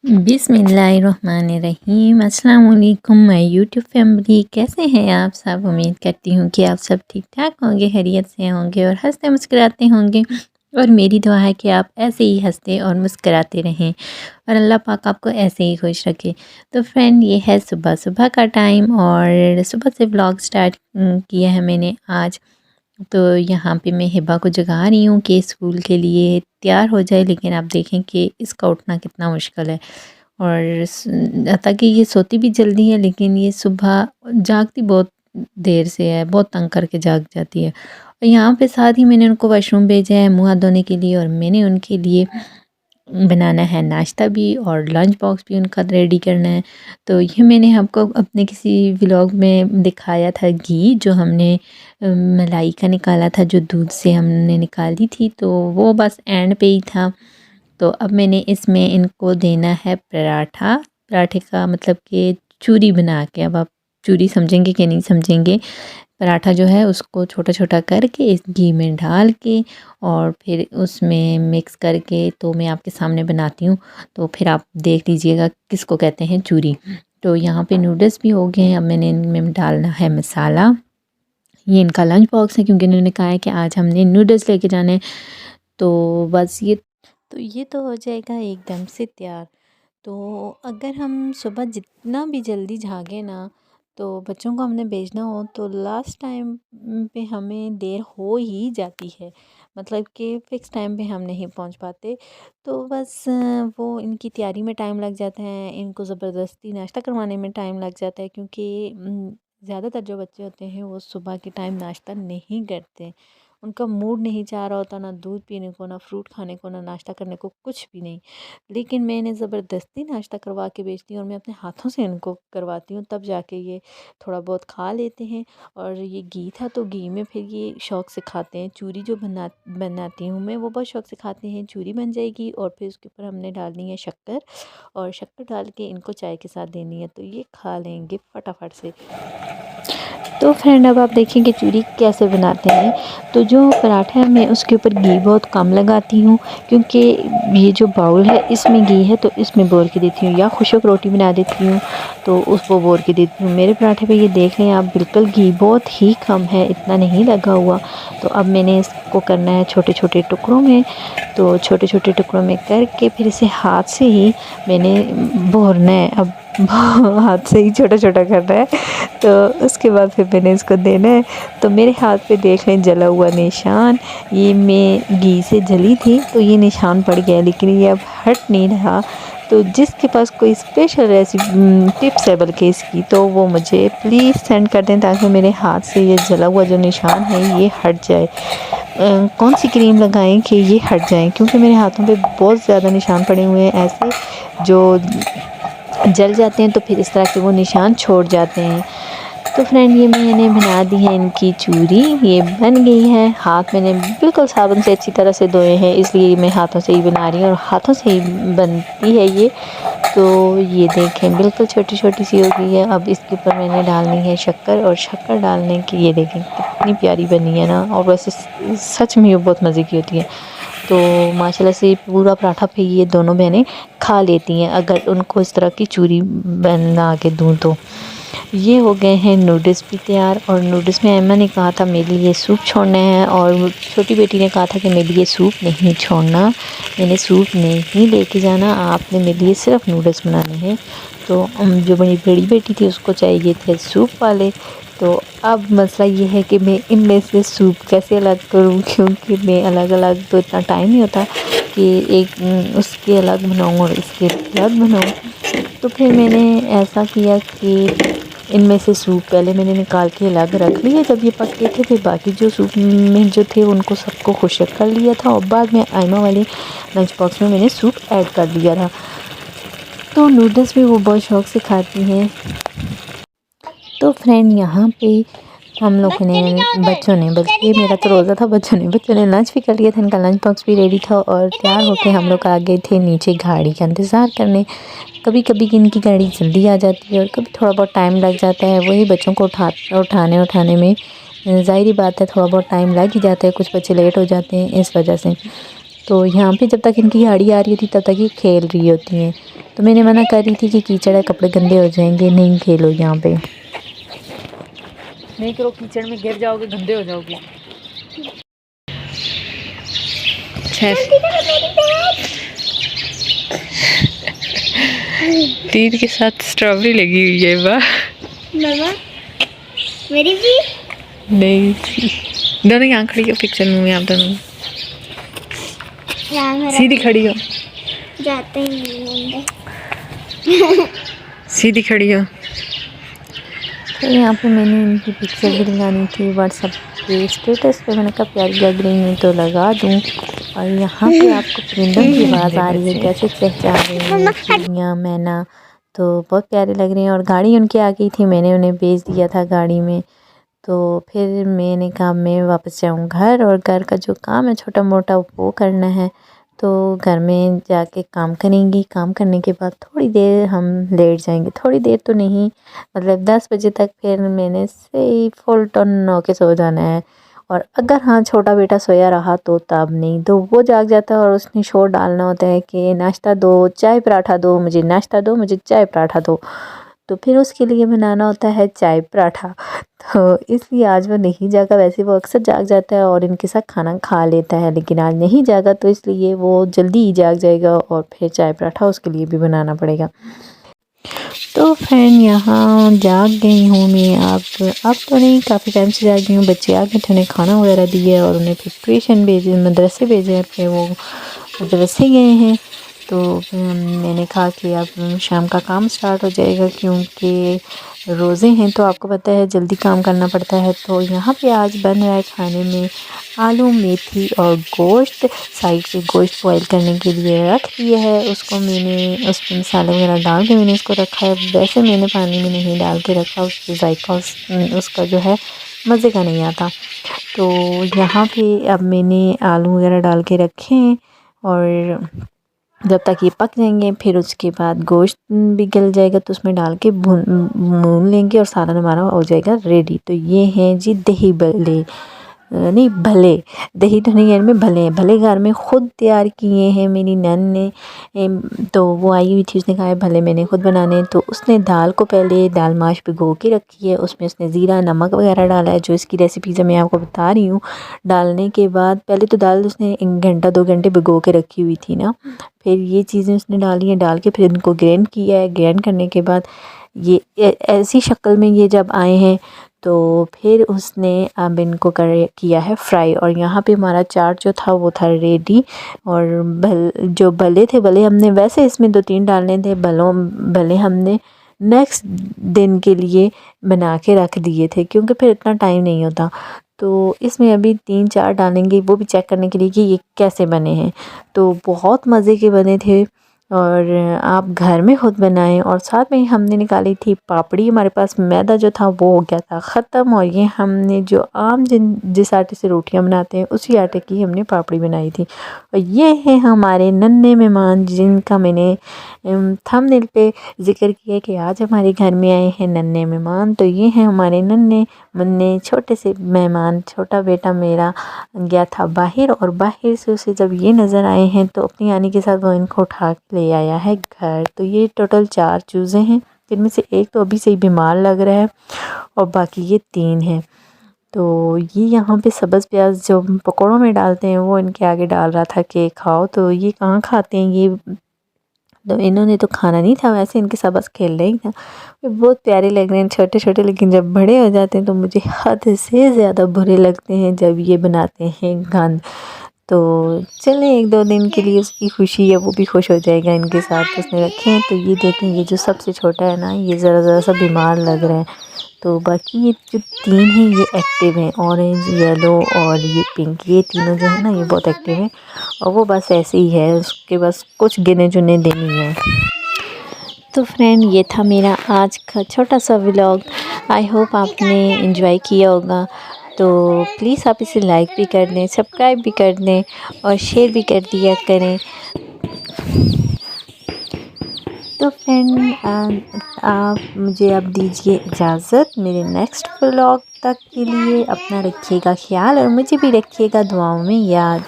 बिस्मिल्लाहिर्रहमानिर्रहीम। अस्सलाम वालेकुम माय यूट्यूब फैमिली, कैसे हैं आप सब। उम्मीद करती हूँ कि आप सब ठीक ठाक होंगे, खैरियत से होंगे और हंसते मुस्कुराते होंगे। और मेरी दुआ है कि आप ऐसे ही हंसते और मुस्कुराते रहें और अल्लाह पाक आपको ऐसे ही खुश रखे। तो फ्रेंड, ये है सुबह सुबह का टाइम और सुबह से व्लॉग स्टार्ट किया है मैंने आज। तो यहाँ पे मैं हिबा को जगा रही हूँ कि स्कूल के लिए तैयार हो जाए, लेकिन आप देखें कि इसका उठना कितना मुश्किल है। और ताकि ये सोती भी जल्दी है, लेकिन ये सुबह जागती बहुत देर से है, बहुत तंग करके जाग जाती है। और यहाँ पे साथ ही मैंने उनको वॉशरूम भेजा है मुँह हाथ धोने के लिए, और मैंने उनके लिए बनाना है नाश्ता भी और लंच बॉक्स भी उनका रेडी करना है। तो ये मैंने आपको अपने किसी व्लॉग में दिखाया था घी जो हमने मलाई का निकाला था, जो दूध से हमने निकाली थी, तो वो बस एंड पे ही था। तो अब मैंने इसमें इनको देना है पराठा। पराठे का मतलब कि चूरी बना के, अब आप चूरी समझेंगे कि नहीं समझेंगे। पराठा जो है उसको छोटा छोटा करके इस घी में डाल के और फिर उसमें मिक्स करके तो मैं आपके सामने बनाती हूँ। तो फिर आप देख लीजिएगा किसको कहते हैं चूरी। तो यहाँ पे नूडल्स भी हो गए हैं। अब मैंने इनमें डालना है मसाला। ये इनका लंच बॉक्स है क्योंकि इन्होंने कहा है कि आज हमने नूडल्स लेके जाने हैं। तो बस ये तो हो जाएगा एकदम से तैयार। तो अगर हम सुबह जितना भी जल्दी जागें ना, तो बच्चों को हमने भेजना हो तो लास्ट टाइम पे हमें देर हो ही जाती है। मतलब कि फ़िक्स टाइम पे हम नहीं पहुंच पाते। तो बस वो इनकी तैयारी में टाइम लग जाता है, इनको ज़बरदस्ती नाश्ता करवाने में टाइम लग जाता है, क्योंकि ज़्यादातर जो बच्चे होते हैं वो सुबह के टाइम नाश्ता नहीं करते। उनका मूड नहीं चाह रहा होता, ना दूध पीने को, ना फ्रूट खाने को, ना नाश्ता करने को, कुछ भी नहीं। लेकिन मैं इन्हें ज़बरदस्ती नाश्ता करवा के भेजती हूँ और मैं अपने हाथों से इनको करवाती हूँ, तब जाके ये थोड़ा बहुत खा लेते हैं। और ये घी था तो घी में फिर ये शौक़ से खाते हैं। चूरी जो बनाती हूँ मैं, वो बहुत शौक़ से खाते हैं। चूरी बन जाएगी और फिर उसके ऊपर हमने डालनी है शक्कर, और शक्कर डाल के इनको चाय के साथ देनी है, तो ये खा लेंगे फटाफट से। तो फ्रेंड, अब आप देखें कि चूरी कैसे बनाते हैं। तो जो पराठा है मैं उसके ऊपर घी बहुत कम लगाती हूँ, क्योंकि ये जो बाउल है इसमें घी है, तो इसमें बोर के देती हूँ, या खुशक रोटी बना देती हूँ तो उसको बोर के देती हूँ। मेरे पराठे पे ये देख लें आप, बिल्कुल घी बहुत ही कम है, इतना नहीं लगा हुआ। तो अब मैंने इसको करना है छोटे छोटे टुकड़ों में। तो छोटे छोटे टुकड़ों में करके फिर इसे हाथ से ही मैंने भोरना है। अब हाथ से ही छोटा छोटा करना है। तो उसके बाद फिर मैंने इसको देना है। तो मेरे हाथ पे देख लें जला हुआ निशान, ये मैं घी से जली थी तो ये निशान पड़ गया, लेकिन ये अब हट नहीं रहा। तो जिसके पास कोई स्पेशल रेसिपी टिप्स है बल्कि इसकी, तो वो मुझे प्लीज़ सेंड कर दें, ताकि मेरे हाथ से ये जला हुआ जो निशान है ये हट जाए। कौन सी क्रीम लगाएं कि ये हट जाए, क्योंकि मेरे हाथों पे बहुत ज़्यादा निशान पड़े हुए हैं ऐसे, जो जल जाते हैं तो फिर इस तरह के वो निशान छोड़ जाते हैं। तो फ्रेंड, ये मैंने बना दी है इनकी चूरी, ये बन गई है। हाथ मैंने बिल्कुल साबुन से अच्छी तरह से धोए हैं, इसलिए मैं हाथों से ही बना रही हूँ और हाथों से ही बनती है ये। तो ये देखें बिल्कुल छोटी छोटी सी हो गई है। अब इसके ऊपर मैंने डालनी है शक्कर, और शक्कर डालने की ये देखें कितनी प्यारी बनी है ना। और वैसे सच में ये बहुत मज़े की होती है। तो माशाल्लाह से पूरा पराठा पे ये दोनों बहनें खा लेती हैं, अगर उनको इस तरह की चूरी बना के दूँ तो। ये हो गए हैं नूडल्स भी तैयार। और नूडल्स में अम्मा ने कहा था मेरे लिए सूप छोड़ना है, और छोटी बेटी ने कहा था कि मेरे लिए सूप नहीं छोड़ना, मैंने सूप नहीं लेके जाना, आपने मेरे लिए सिर्फ नूडल्स बनाने हैं। तो जो मेरी बड़ी बेटी थी उसको चाहिए थे सूप वाले। तो अब मसला ये है कि मैं इनमें से सूप कैसे अलग करूं, क्योंकि मैं अलग अलग तो इतना टाइम नहीं होता कि एक उसके अलग बनाऊं और इसके अलग बनाऊं। तो फिर मैंने ऐसा किया कि इनमें से सूप पहले मैंने निकाल के अलग रख लिया जब ये पके थे, फिर बाकी जो सूप में जो थे उनको सबको खुशक कर लिया था, और बाद में आयमा वाले लंच बॉक्स में मैंने सूप ऐड कर दिया था। तो नूडल्स भी वो बहुत शौक़ से खाती हैं। तो फ्रेंड, यहाँ पे हम लोगों ने, बच्चों ने, बल्कि मेरा तो रोज़ा था, बच्चों ने लंच भी कर लिया था, इनका लंच बॉक्स भी रेडी था, और तैयार होके हम लोग आ गए थे नीचे गाड़ी का इंतज़ार करने। कभी कभी इनकी गाड़ी जल्दी आ जाती है और कभी थोड़ा बहुत टाइम लग जाता है, वही बच्चों को उठाने में ज़ाहिरी बात है थोड़ा बहुत टाइम लग ही जाता है, कुछ बच्चे लेट हो जाते हैं इस वजह से। तो यहाँ पे जब तक इनकी गाड़ी आ रही थी तब तक ये खेल रही होती हैं। तो मैंने मना कर रही थी कि कीचड़ है, कपड़े गंदे हो जाएंगे, नहीं खेलो यहाँ पे। नहीं करो, कीचड़ में गिर जाओगे, गंदे हो जाओगे। तीर के साथ स्ट्रॉबेरी लगी हुई है। वाह मामा, मेरी भी नहीं, दोनों यहाँ खड़ी हो पिक्चर में, आप दोनों सीधी खड़ी हो, जाते ही सीधी खड़ी हो। तो यहाँ पे मैंने इनकी पिक्चर भी लगानी थी व्हाट्सएप पे, स्टेटस पे। मैंने कहा प्यारी लग रही हैं तो लगा दूँ। और यहाँ पे आपको परिंदों की आवाज़ आ रही है, कैसे चहचहा रही हैं चिड़ियाँ, मैना, तो बहुत प्यारे लग रहे हैं। और गाड़ी उनकी आ गई थी, मैंने उन्हें भेज दिया था गाड़ी में। तो फिर मैंने कहा मैं वापस जाऊँ घर, और घर का जो काम है छोटा मोटा वो करना है। तो घर में जाके काम करेंगी, काम करने के बाद थोड़ी देर हम लेट जाएंगे, थोड़ी देर तो नहीं, मतलब 10 बजे तक फिर मैंने से फुल टर्न होके सो जाना है। और अगर हाँ छोटा बेटा सोया रहा तो तब नहीं, तो वो जाग जाता है और उसने शोर डालना होता है कि नाश्ता दो, चाय पराठा दो मुझे, नाश्ता दो मुझे, चाय पराठा दो। तो फिर उसके लिए बनाना होता है चाय पराठा। तो इसलिए आज वो नहीं जागा, वैसे वो अक्सर जाग जाता है और इनके साथ खाना खा लेता है, लेकिन आज नहीं जागा तो इसलिए वो जल्दी ही जाग जाएगा और फिर चाय पराठा उसके लिए भी बनाना पड़ेगा। तो फ्रेंड यहाँ जाग गई हूँ मैं, अब तो नहीं, काफ़ी टाइम से जाग गई हूँ। बच्चे आ गए थे, उन्हें खाना वगैरह दिया और उन्हें फिर ट्यूशन भेजे, मदरसे भेजे, फिर वो मदरसे गए हैं। तो मैंने कहा कि अब शाम का काम स्टार्ट हो जाएगा, क्योंकि रोज़े हैं तो आपको पता है जल्दी काम करना पड़ता है। तो यहाँ पे आज बन रहा है खाने में आलू, मेथी और गोश्त। साइड से गोश्त बॉईल करने के लिए रख दिया है, उसको मैंने उसमें मसाले वगैरह डाल के मैंने इसको रखा है। वैसे मैंने पानी में नहीं डाल के रखा, उसके जायका उसका जो है मज़े का नहीं आता। तो यहाँ पे अब मैंने आलू वगैरह डाल के रखे हैं, और जब तक ये पक जाएंगे फिर उसके बाद गोश्त भी गल जाएगा, तो उसमें डाल के भून लेंगे और सालन हमारा हो जाएगा रेडी। तो ये हैं जी दही भल्ले, नहीं भले, दही तो नहीं है इनमें, भले हैं। भले घर में ख़ुद तैयार किए हैं मेरी नन ने। तो वो आई हुई थी, उसने कहा है भले मैंने ख़ुद बनाने। तो उसने दाल को पहले दाल माश भिगो के रखी है, उसमें उसने ज़ीरा नमक वगैरह डाला है, जो इसकी रेसिपी से मैं आपको बता रही हूँ। डालने के बाद पहले तो दाल उसने 1 घंटा 2 घंटे भिगो के रखी हुई थी ना, फिर ये चीज़ें उसने डाली हैं, डाल के फिर इनको ग्राइंड किया है। ग्राइंड करने के बाद ये ऐसी शक्ल में ये जब आए हैं तो फिर उसने अब इनको किया है फ्राई। और यहाँ पे हमारा चाट जो था वो था रेडी। और जो भले थे, भले हमने वैसे इसमें 2-3 डालने थे, भले हमने नेक्स्ट दिन के लिए बना के रख दिए थे, क्योंकि फिर इतना टाइम नहीं होता। तो इसमें अभी 3-4 डालेंगे, वो भी चेक करने के लिए कि ये कैसे बने हैं। तो बहुत मज़े के बने थे, और आप घर में ख़ुद बनाएं। और साथ में हमने निकाली थी पापड़ी, हमारे पास मैदा जो था वो हो गया था ख़त्म, और ये हमने जो आम जिस आटे से रोटियां बनाते हैं उसी आटे की हमने पापड़ी बनाई थी। और ये हैं हमारे नन्हे मेहमान, जिनका मैंने थंबनेल पे ज़िक्र किया कि आज हमारे घर में आए हैं नन्हे मेहमान। तो ये हैं हमारे नन्हे मुन्ने छोटे से मेहमान। छोटा बेटा मेरा गया था बाहर, और बाहर से उसे जब ये नज़र आए हैं तो अपनी आने के साथ वो इनको उठा के ले आया है घर। तो ये टोटल 4 चूज़े हैं, जिनमें से एक तो अभी से ही बीमार लग रहा है और बाकी ये 3 हैं। तो ये यहाँ पे सब्ज़ प्याज जो पकौड़ों में डालते हैं वो इनके आगे डाल रहा था कि खाओ। तो ये कहाँ खाते हैं ये, तो इन्होंने तो खाना नहीं था, वैसे इनके साथ बस खेल रहे ही था। बहुत प्यारे लग रहे हैं छोटे छोटे, लेकिन जब बड़े हो जाते हैं तो मुझे हद से ज़्यादा बुरे लगते हैं जब ये बनाते हैं गंद। तो चलें 1-2 दिन के लिए उसकी खुशी है, वो भी खुश हो जाएगा इनके साथ। उसने रखे हैं। तो ये देखें, ये जो सबसे छोटा है ना, ये ज़रा सा बीमार लग रहा है। तो बाकी ये जो 3 हैं ये एक्टिव हैं, ऑरेंज, येलो और ये पिंक, ये तीनों जो है ना ये बहुत एक्टिव हैं। और वो बस ऐसे ही है, उसके बस कुछ गिने चुने दिन ही हैं। तो फ्रेंड ये था मेरा आज का छोटा सा व्लॉग। आई होप आपने एंजॉय किया होगा। तो प्लीज़ आप इसे लाइक भी कर दें, सब्सक्राइब भी कर दें और शेयर भी कर दिया करें। तो फ्रेंड आप मुझे अब दीजिए इजाज़त, मेरे नेक्स्ट व्लॉग तक के लिए अपना रखिएगा ख्याल और मुझे भी रखिएगा दुआओं में याद।